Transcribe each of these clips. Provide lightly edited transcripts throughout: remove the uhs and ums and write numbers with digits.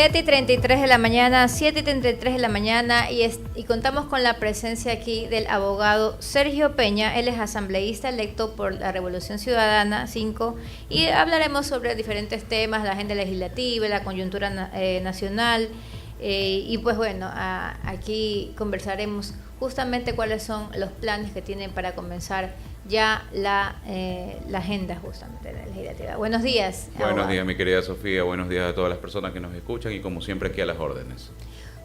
7:33 de la mañana, 7:33 de la mañana y contamos con la presencia aquí del abogado Sergio Peña. Él es asambleísta electo por la Revolución Ciudadana 5 y hablaremos sobre diferentes temas, la agenda legislativa, la coyuntura nacional y pues bueno, aquí conversaremos justamente cuáles son los planes que tienen para comenzar ya la agenda justamente legislativa. Buenos días. Buenos días, mi querida Sofía. Buenos días a todas las personas que nos escuchan y como siempre aquí a las órdenes.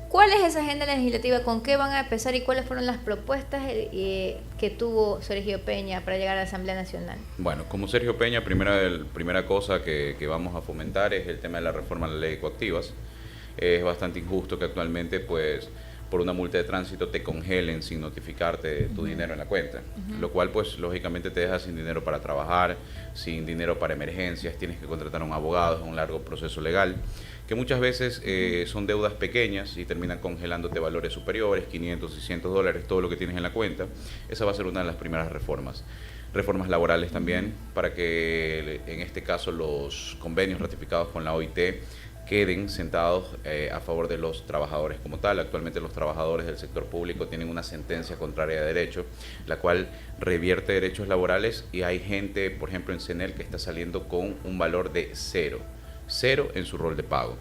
¿Cuál es esa agenda legislativa? ¿Con qué van a empezar y cuáles fueron las propuestas que tuvo Sergio Peña para llegar a la Asamblea Nacional? Bueno, como Sergio Peña, primera cosa que vamos a fomentar es el tema de la reforma a la ley de coactivas. Es bastante injusto que actualmente, pues, por una multa de tránsito te congelen sin notificarte tu dinero en la cuenta, lo cual pues lógicamente te deja sin dinero para trabajar, sin dinero para emergencias, tienes que contratar a un abogado, es un largo proceso legal, que muchas veces son deudas pequeñas y terminan congelándote valores superiores, 500, 600 dólares, todo lo que tienes en la cuenta. Esa va a ser una de las primeras reformas. Reformas laborales también, para que en este caso los convenios ratificados con la OIT queden sentados a favor de los trabajadores como tal. Actualmente los trabajadores del sector público tienen una sentencia contraria de derecho, la cual revierte derechos laborales y hay gente, por ejemplo en CENEL, que está saliendo con un valor de cero en su rol de pago.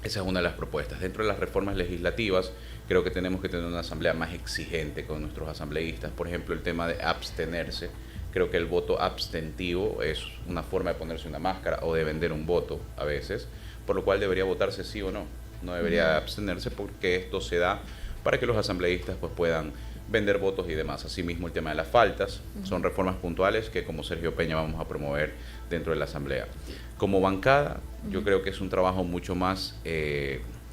Esa es una de las propuestas. Dentro de las reformas legislativas, creo que tenemos que tener una asamblea más exigente con nuestros asambleístas. Por ejemplo, el tema de abstenerse. Creo que el voto abstentivo es una forma de ponerse una máscara o de vender un voto a veces, por lo cual debería votarse sí o no. No debería abstenerse porque esto se da para que los asambleístas pues puedan vender votos y demás. Asimismo, el tema de las faltas son reformas puntuales que como Sergio Peña vamos a promover dentro de la asamblea. Como bancada, yo creo que es un trabajo mucho más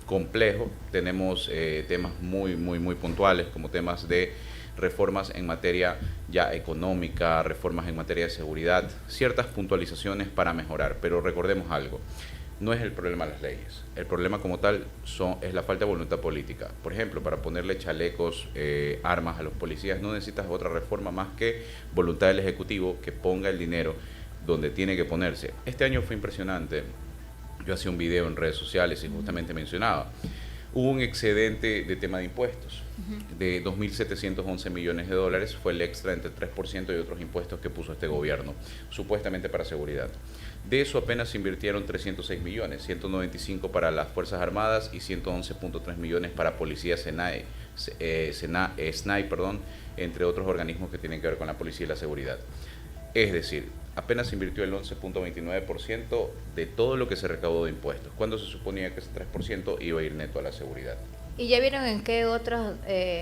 complejo. Tenemos temas muy puntuales, como temas de reformas en materia ya económica, reformas en materia de seguridad, ciertas puntualizaciones para mejorar, pero recordemos algo. No es el problema las leyes, el problema como tal es la falta de voluntad política. Por ejemplo, para ponerle chalecos, armas a los policías no necesitas otra reforma más que voluntad del Ejecutivo que ponga el dinero donde tiene que ponerse. Este año fue impresionante, yo hacía un video en redes sociales y justamente mencionaba, hubo un excedente de tema de impuestos de 2.711 millones de dólares, fue el extra entre 3% y otros impuestos que puso este gobierno, supuestamente para seguridad. De eso apenas se invirtieron 306 millones, 195 para las Fuerzas Armadas y 111.3 millones para Policía SNAI, entre otros organismos que tienen que ver con la policía y la seguridad. Es decir, apenas se invirtió el 11.29% de todo lo que se recaudó de impuestos, cuando se suponía que ese 3% iba a ir neto a la seguridad. ¿Y ya vieron en qué otros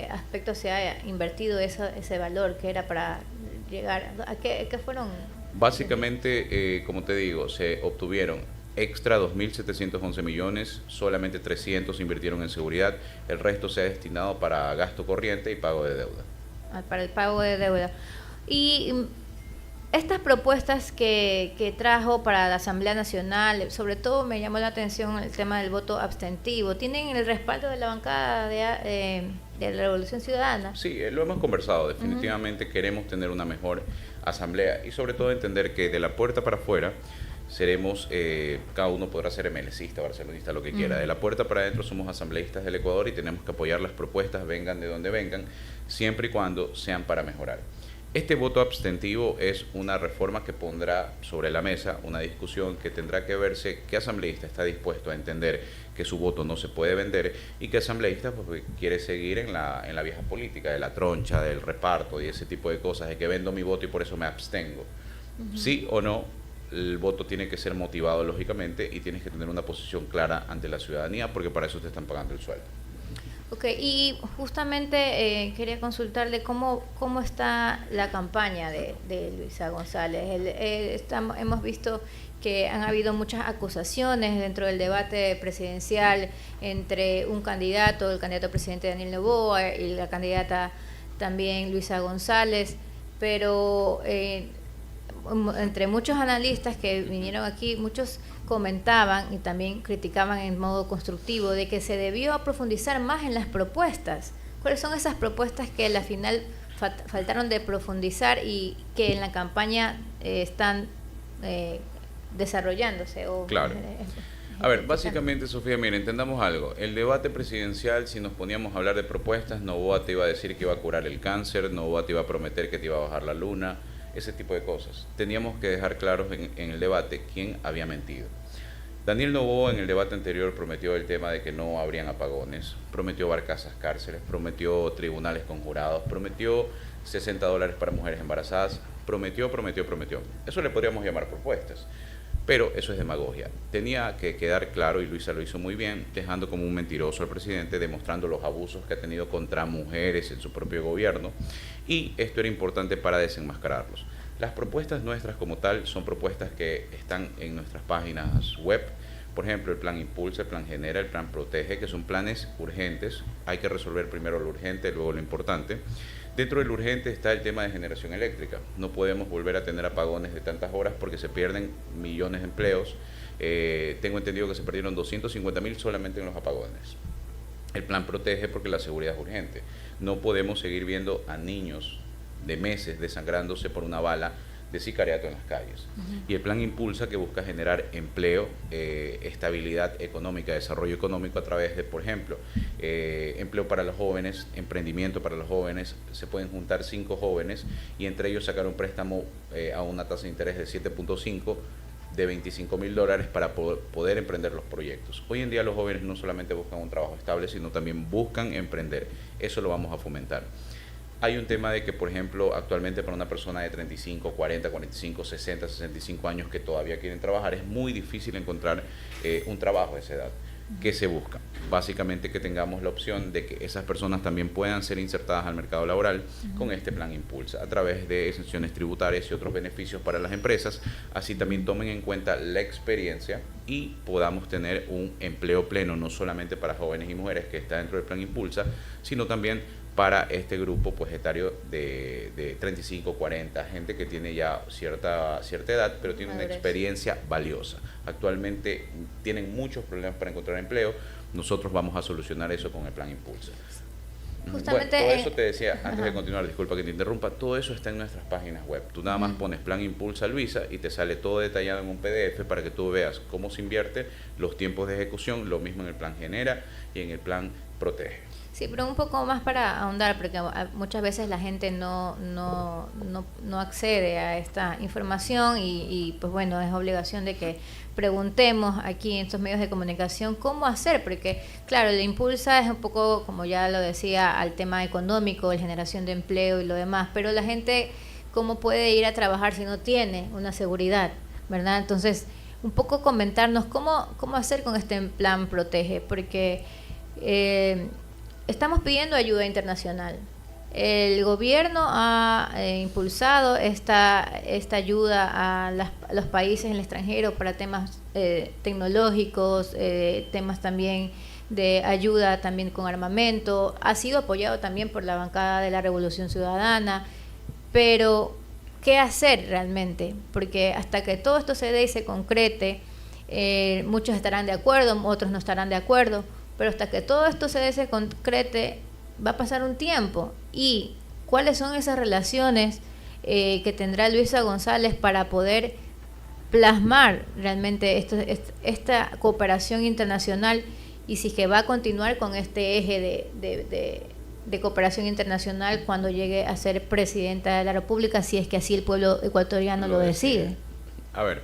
aspectos se ha invertido ese valor que era para llegar? ¿A qué fueron? Básicamente, como te digo, se obtuvieron extra 2.711 millones, solamente 300 se invirtieron en seguridad, el resto se ha destinado para gasto corriente y pago de deuda. Para el pago de deuda. Y estas propuestas que trajo para la Asamblea Nacional, sobre todo me llamó la atención el tema del voto abstentivo, ¿tienen el respaldo de la bancada de la Revolución Ciudadana? Sí, lo hemos conversado, definitivamente queremos tener una mejor asamblea y sobre todo entender que de la puerta para afuera seremos, cada uno podrá ser MLCista, barcelonista, lo que quiera. De la puerta para adentro somos asambleístas del Ecuador y tenemos que apoyar las propuestas, vengan de donde vengan, siempre y cuando sean para mejorar. Este voto abstentivo es una reforma que pondrá sobre la mesa una discusión que tendrá que verse qué asambleísta está dispuesto a entender que su voto no se puede vender y qué asambleísta pues, quiere seguir en la vieja política de la troncha, del reparto y ese tipo de cosas, de que vendo mi voto y por eso me abstengo. Sí o no, el voto tiene que ser motivado lógicamente y tienes que tener una posición clara ante la ciudadanía porque para eso te están pagando el sueldo. Ok, y justamente quería consultarle cómo está la campaña de Luisa González. Hemos visto que han habido muchas acusaciones dentro del debate presidencial entre un candidato, el candidato a presidente Daniel Noboa y la candidata también Luisa González, pero entre muchos analistas que vinieron aquí, muchos comentaban y también criticaban en modo constructivo de que se debió profundizar más en las propuestas. ¿Cuáles son esas propuestas que a la final faltaron de profundizar y que en la campaña están desarrollándose? Claro. A ver, básicamente, Sofía, mira, entendamos algo. El debate presidencial, si nos poníamos a hablar de propuestas, Noboa te iba a decir que iba a curar el cáncer, Noboa te iba a prometer que te iba a bajar la luna, ese tipo de cosas. Teníamos que dejar claros en el debate quién había mentido. Daniel Noboa en el debate anterior prometió el tema de que no habrían apagones, prometió barcazas cárceles, prometió tribunales con jurados, prometió $60 para mujeres embarazadas, prometió. Eso le podríamos llamar propuestas. Pero eso es demagogia. Tenía que quedar claro, y Luisa lo hizo muy bien, dejando como un mentiroso al presidente, demostrando los abusos que ha tenido contra mujeres en su propio gobierno, y esto era importante para desenmascararlos. Las propuestas nuestras como tal son propuestas que están en nuestras páginas web. Por ejemplo, el plan Impulsa, el plan Genera, el plan Protege, que son planes urgentes. Hay que resolver primero lo urgente, luego lo importante. Dentro del urgente está el tema de generación eléctrica. No podemos volver a tener apagones de tantas horas porque se pierden millones de empleos. Tengo entendido que se perdieron 250.000 solamente en los apagones. El plan Protege porque la seguridad es urgente. No podemos seguir viendo a niños de meses desangrándose por una bala de sicariato en las calles. Y el plan Impulsa, que busca generar empleo, estabilidad económica, desarrollo económico a través de, por ejemplo, empleo para los jóvenes, emprendimiento para los jóvenes. Se pueden juntar 5 jóvenes y entre ellos sacar un préstamo a una tasa de interés de 7.5 de $25.000 para poder emprender los proyectos. Hoy en día los jóvenes no solamente buscan un trabajo estable, sino también buscan emprender. Eso lo vamos a fomentar. Hay un tema de que, por ejemplo, actualmente para una persona de 35, 40, 45, 60, 65 años que todavía quieren trabajar, es muy difícil encontrar un trabajo a esa edad. ¿Qué se busca? Básicamente que tengamos la opción de que esas personas también puedan ser insertadas al mercado laboral con este plan Impulsa, a través de exenciones tributarias y otros beneficios para las empresas. Así también tomen en cuenta la experiencia y podamos tener un empleo pleno, no solamente para jóvenes y mujeres que está dentro del plan Impulsa, sino también para este grupo pues etario de 35, 40, gente que tiene ya cierta edad, pero tiene una experiencia valiosa. Actualmente tienen muchos problemas para encontrar empleo. Nosotros vamos a solucionar eso con el plan Impulsa. Justamente, bueno, todo eso te decía, antes de continuar, disculpa que te interrumpa, todo eso está en nuestras páginas web. Tú nada más pones plan Impulsa Luisa y te sale todo detallado en un PDF para que tú veas cómo se invierte, los tiempos de ejecución, lo mismo en el plan Genera y en el plan Protege. Sí, pero un poco más para ahondar, porque muchas veces la gente no accede a esta información y pues bueno, es obligación de que preguntemos aquí en estos medios de comunicación cómo hacer, porque claro, el Impulsa es un poco, como ya lo decía, al tema económico, de generación de empleo y lo demás, pero la gente, ¿cómo puede ir a trabajar si no tiene una seguridad, verdad? Entonces, un poco comentarnos cómo hacer con este plan Protege, porque estamos pidiendo ayuda internacional. El gobierno ha impulsado esta ayuda a los países en el extranjero para temas tecnológicos, temas también de ayuda también con armamento. Ha sido apoyado también por la bancada de la Revolución Ciudadana, pero ¿qué hacer realmente? Porque hasta que todo esto se dé y se concrete, muchos estarán de acuerdo, otros no estarán de acuerdo, pero hasta que todo esto se concrete va a pasar un tiempo. ¿Y cuáles son esas relaciones que tendrá Luisa González para poder plasmar realmente esta cooperación internacional, y si que va a continuar con este eje de cooperación internacional cuando llegue a ser presidenta de la República, si es que así el pueblo ecuatoriano lo decide? A ver,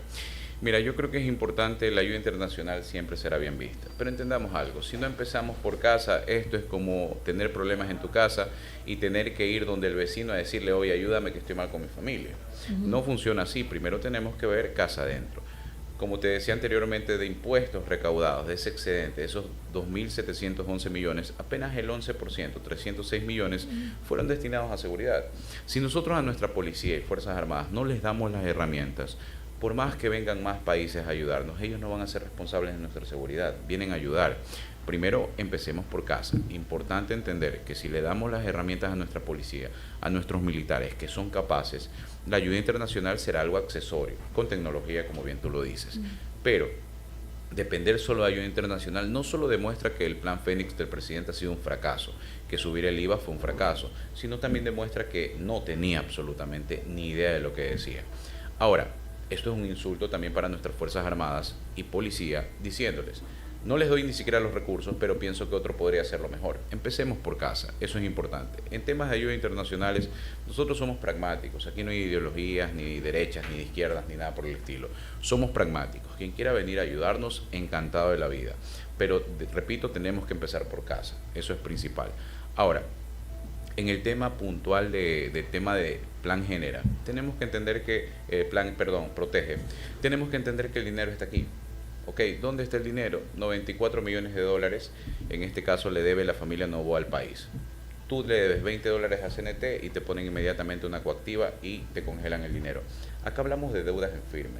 mira, yo creo que es importante, la ayuda internacional siempre será bien vista, pero entendamos algo, si no empezamos por casa, esto es como tener problemas en tu casa y tener que ir donde el vecino a decirle, oye, ayúdame que estoy mal con mi familia. No funciona así, primero tenemos que ver casa adentro. Como te decía anteriormente, de impuestos recaudados, de ese excedente, de esos 2.711 millones, apenas el 11%, 306 millones, fueron destinados a seguridad. Si nosotros a nuestra policía y Fuerzas Armadas no les damos las herramientas, por más que vengan más países a ayudarnos, ellos no van a ser responsables de nuestra seguridad, vienen a ayudar. Primero, empecemos por casa. Importante entender que si le damos las herramientas a nuestra policía, a nuestros militares que son capaces, la ayuda internacional será algo accesorio, con tecnología, como bien tú lo dices. Pero depender solo de ayuda internacional no solo demuestra que el plan Fénix del presidente ha sido un fracaso, que subir el IVA fue un fracaso, sino también demuestra que no tenía absolutamente ni idea de lo que decía. Ahora, Esto es un insulto también para nuestras Fuerzas Armadas y Policía, diciéndoles, no les doy ni siquiera los recursos, pero pienso que otro podría hacerlo mejor. Empecemos por casa, eso es importante. En temas de ayuda internacionales, nosotros somos pragmáticos. Aquí no hay ideologías, ni derechas, ni de izquierdas, ni nada por el estilo. Somos pragmáticos. Quien quiera venir a ayudarnos, encantado de la vida. Pero, repito, tenemos que empezar por casa. Eso es principal. Ahora, en el tema puntual de tema de plan Genera, tenemos que entender que, Protege, tenemos que entender que el dinero está aquí. Ok, ¿dónde está el dinero? 94 millones de dólares, en este caso le debe la familia Novoa al país. Tú le debes 20 dólares a CNT y te ponen inmediatamente una coactiva y te congelan el dinero. Acá hablamos de deudas en firme.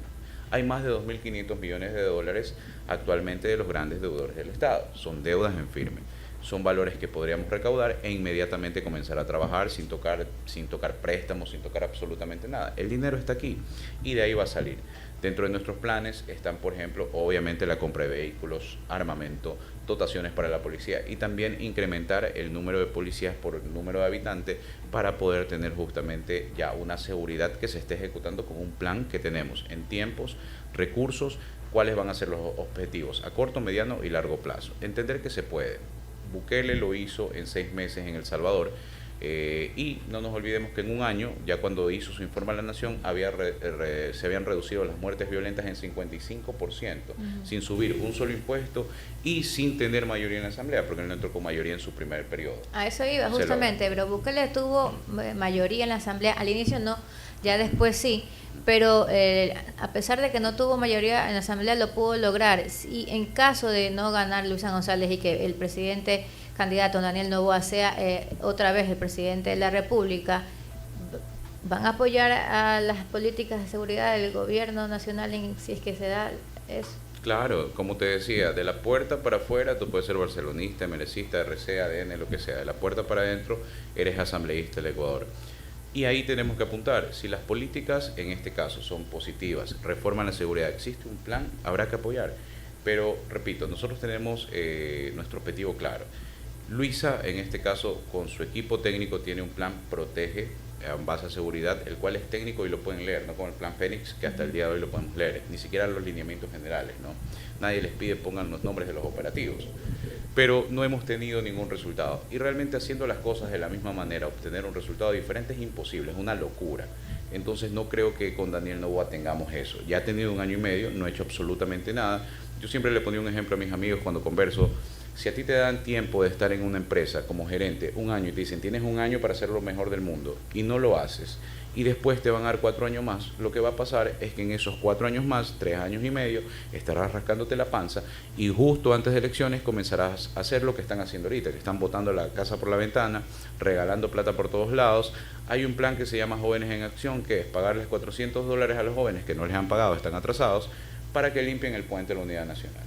Hay más de 2.500 millones de dólares actualmente de los grandes deudores del Estado. Son deudas en firme. Son valores que podríamos recaudar e inmediatamente comenzar a trabajar sin tocar préstamos, sin tocar absolutamente nada. El dinero está aquí y de ahí va a salir. Dentro de nuestros planes están, por ejemplo, obviamente la compra de vehículos, armamento, dotaciones para la policía y también incrementar el número de policías por el número de habitantes para poder tener justamente ya una seguridad que se esté ejecutando con un plan que tenemos en tiempos, recursos, cuáles van a ser los objetivos a corto, mediano y largo plazo. Entender que se puede. Bukele lo hizo en 6 meses en El Salvador. Y no nos olvidemos que en un año, ya cuando hizo su informe a la Nación, se habían reducido las muertes violentas en 55%, sin subir un solo impuesto y sin tener mayoría en la Asamblea, porque él no entró con mayoría en su primer periodo. A eso iba justamente, pero Bukele tuvo mayoría en la Asamblea, al inicio no, ya después sí, pero a pesar de que no tuvo mayoría en la Asamblea, lo pudo lograr. Y en caso de no ganar Luisa González y que el presidente candidato Daniel Noboa sea otra vez el presidente de la República, ¿van a apoyar a las políticas de seguridad del gobierno nacional si es que se da eso? Claro, como te decía, de la puerta para afuera tú puedes ser barcelonista, merecista, RC, ADN, lo que sea. De la puerta para adentro eres asambleísta del Ecuador. Y ahí tenemos que apuntar, si las políticas en este caso son positivas, reforman la seguridad, existe un plan, habrá que apoyar. Pero, repito, nosotros tenemos nuestro objetivo claro. Luisa, en este caso, con su equipo técnico, tiene un plan Protege en base a seguridad, el cual es técnico y lo pueden leer, no como el plan Fénix, que hasta el día de hoy lo podemos leer, ni siquiera los lineamientos generales, ¿no? Nadie les pide pongan los nombres de los operativos, pero no hemos tenido ningún resultado. Y realmente haciendo las cosas de la misma manera, obtener un resultado diferente es imposible, es una locura. Entonces no creo que con Daniel Noboa tengamos eso. Ya ha tenido 1 año y medio, no ha hecho absolutamente nada. Yo siempre le ponía un ejemplo a mis amigos cuando converso. Si a ti te dan tiempo de estar en una empresa como gerente 1 año y te dicen tienes 1 año para hacer lo mejor del mundo y no lo haces y después te van a dar 4 años más, lo que va a pasar es que en esos 4 años más, 3 años y medio, estarás rascándote la panza y justo antes de elecciones comenzarás a hacer lo que están haciendo ahorita, que están botando la casa por la ventana, regalando plata por todos lados. Hay un plan que se llama Jóvenes en Acción, que es pagarles $400 a los jóvenes que no les han pagado, están atrasados, para que limpien el puente de la Unidad Nacional.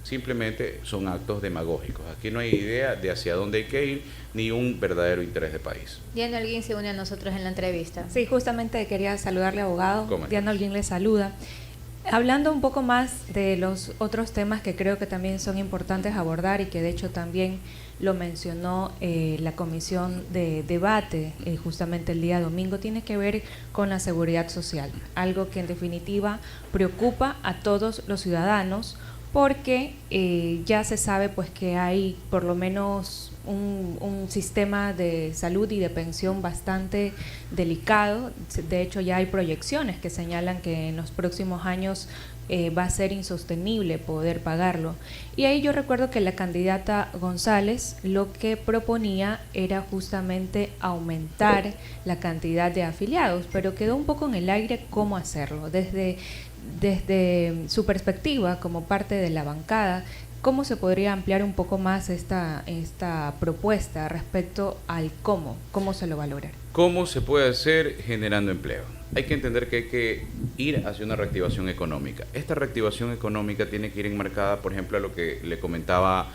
Simplemente son actos demagógicos. Aquí no hay idea de hacia dónde hay que ir, ni un verdadero interés de país. Diana Holguín se une a nosotros en la entrevista. Sí, justamente quería saludarle, abogado. Diana Holguín le saluda. Hablando un poco más de los otros temas que creo que también son importantes abordar y que de hecho también lo mencionó la comisión de debate justamente el día domingo, tiene que ver con la seguridad social, algo que en definitiva preocupa a todos los ciudadanos, porque ya se sabe pues que hay por lo menos un sistema de salud y de pensión bastante delicado. De hecho ya hay proyecciones que señalan que en los próximos años va a ser insostenible poder pagarlo. Y ahí yo recuerdo que la candidata González lo que proponía era justamente aumentar la cantidad de afiliados, pero quedó un poco en el aire cómo hacerlo. Desde su perspectiva como parte de la bancada, ¿cómo se podría ampliar un poco más esta propuesta respecto al cómo se lo va a lograr? ¿Cómo se puede hacer? Generando empleo. Hay que entender que hay que ir hacia una reactivación económica. Esta reactivación económica tiene que ir enmarcada, por ejemplo, a lo que le comentaba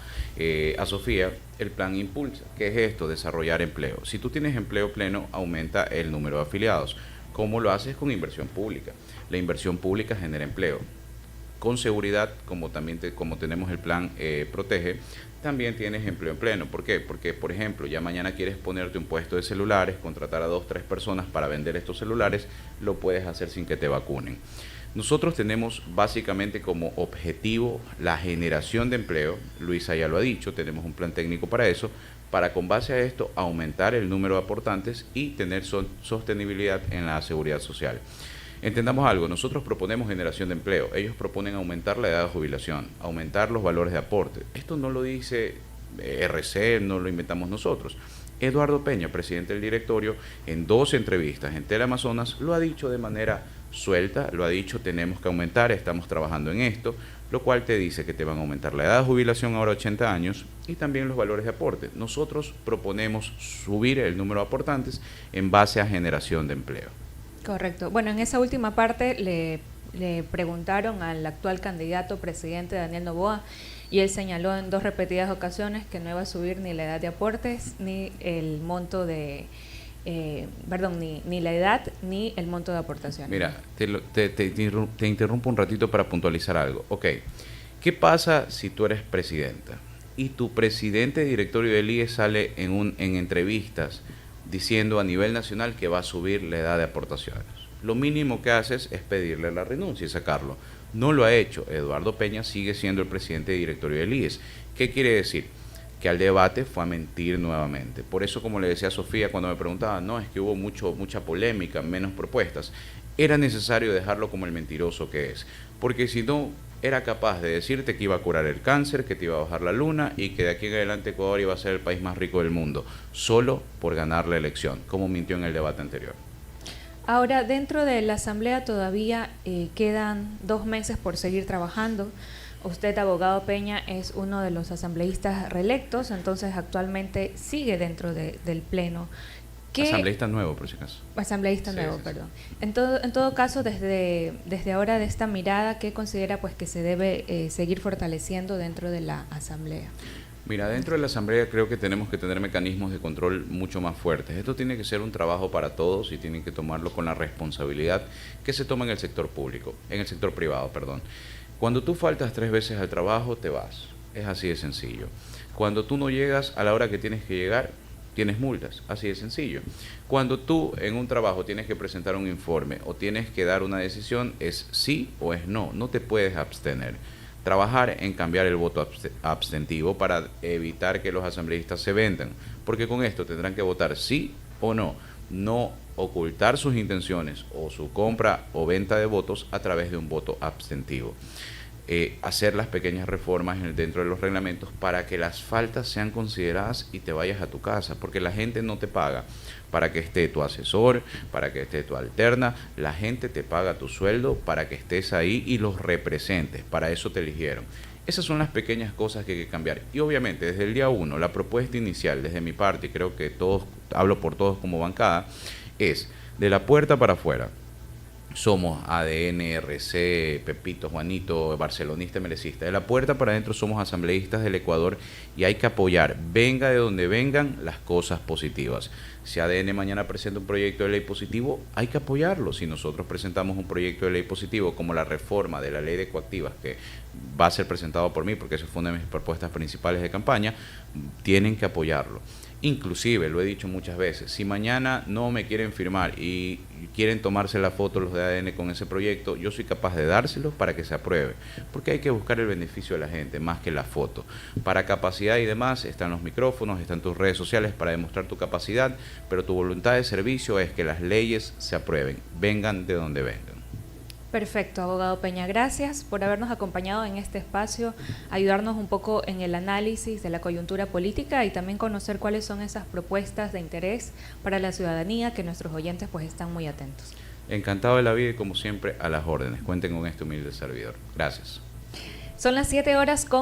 a Sofía, el plan Impulsa. ¿Qué es esto? Desarrollar empleo. Si tú tienes empleo pleno, aumenta el número de afiliados. ¿Cómo lo haces? Con inversión pública. La inversión pública genera empleo. Con seguridad, como tenemos el plan Protege, también tienes empleo en pleno. ¿Por qué? Porque, por ejemplo, ya mañana quieres ponerte un puesto de celulares, contratar a 2 o 3 personas para vender estos celulares, lo puedes hacer sin que te vacunen. Nosotros tenemos básicamente como objetivo la generación de empleo. Luisa ya lo ha dicho, tenemos un plan técnico para eso, para con base a esto aumentar el número de aportantes y tener sostenibilidad en la seguridad social. Entendamos algo, nosotros proponemos generación de empleo, ellos proponen aumentar la edad de jubilación, aumentar los valores de aporte. Esto no lo dice RC, no lo inventamos nosotros. Eduardo Peña, presidente del directorio, en 2 entrevistas en Teleamazonas, lo ha dicho de manera suelta, lo ha dicho, tenemos que aumentar, estamos trabajando en esto, lo cual te dice que te van a aumentar la edad de jubilación ahora a 80 años y también los valores de aporte. Nosotros proponemos subir el número de aportantes en base a generación de empleo. Correcto. Bueno, en esa última parte le preguntaron al actual candidato presidente Daniel Noboa y él señaló en 2 repetidas ocasiones que no iba a subir ni la edad de aportes ni el monto de ni la edad ni el monto de aportaciones. Mira, te interrumpo un ratito para puntualizar algo. Ok, ¿qué pasa si tú eres presidenta y tu presidente de directorio del IES sale en entrevistas diciendo a nivel nacional que va a subir la edad de aportaciones? Lo mínimo que haces es pedirle la renuncia y sacarlo. No lo ha hecho. Eduardo Peña sigue siendo el presidente de directorio del IES. ¿Qué quiere decir? Que al debate fue a mentir nuevamente. Por eso, como le decía a Sofía cuando me preguntaba, no, es que hubo mucha polémica, menos propuestas. Era necesario dejarlo como el mentiroso que es, porque si no, era capaz de decirte que iba a curar el cáncer, que te iba a bajar la luna y que de aquí en adelante Ecuador iba a ser el país más rico del mundo, solo por ganar la elección, como mintió en el debate anterior. Ahora, dentro de la Asamblea todavía quedan 2 meses por seguir trabajando. Usted, abogado Peña, es uno de los asambleístas reelectos, entonces actualmente sigue dentro del Pleno. Asambleísta nuevo, por si acaso. Asambleísta nuevo, perdón. En todo caso, desde ahora, de esta mirada, ¿qué considera pues que se debe seguir fortaleciendo dentro de la Asamblea? Mira, dentro de la Asamblea creo que tenemos que tener mecanismos de control mucho más fuertes. Esto tiene que ser un trabajo para todos y tienen que tomarlo con la responsabilidad que se toma en el sector público, en el sector privado, perdón. Cuando tú faltas 3 veces al trabajo, te vas. Es así de sencillo. Cuando tú no llegas a la hora que tienes que llegar, tienes multas. Así de sencillo. Cuando tú en un trabajo tienes que presentar un informe o tienes que dar una decisión, es sí o es no. No te puedes abstener. Trabajar en cambiar el voto abstentivo para evitar que los asambleístas se vendan. Porque con esto tendrán que votar sí o no. No ocultar sus intenciones o su compra o venta de votos a través de un voto abstentivo. Hacer las pequeñas reformas dentro de los reglamentos para que las faltas sean consideradas y te vayas a tu casa, porque la gente no te paga para que esté tu asesor, para que esté tu alterna, la gente te paga tu sueldo para que estés ahí y los representes, para eso te eligieron. Esas son las pequeñas cosas que hay que cambiar. Y obviamente desde el día 1, la propuesta inicial, desde mi parte, y creo que todos, hablo por todos como bancada, es de la puerta para afuera. Somos ADN, RC, Pepito, Juanito, barcelonista, merecista. De la puerta para adentro somos asambleístas del Ecuador y hay que apoyar, venga de donde vengan, las cosas positivas. Si ADN mañana presenta un proyecto de ley positivo, hay que apoyarlo. Si nosotros presentamos un proyecto de ley positivo como la reforma de la ley de coactivas, que va a ser presentado por mí porque esa fue una de mis propuestas principales de campaña, tienen que apoyarlo. Inclusive, lo he dicho muchas veces, si mañana no me quieren firmar y quieren tomarse la foto los de ADN con ese proyecto, yo soy capaz de dárselo para que se apruebe, porque hay que buscar el beneficio de la gente más que la foto. Para capacidad y demás están los micrófonos, están tus redes sociales para demostrar tu capacidad, pero tu voluntad de servicio es que las leyes se aprueben, vengan de donde vengan. Perfecto, abogado Peña, gracias por habernos acompañado en este espacio, ayudarnos un poco en el análisis de la coyuntura política y también conocer cuáles son esas propuestas de interés para la ciudadanía que nuestros oyentes pues están muy atentos. Encantado de la vida y como siempre a las órdenes. Cuenten con este humilde servidor. Gracias. Son las 7:00 con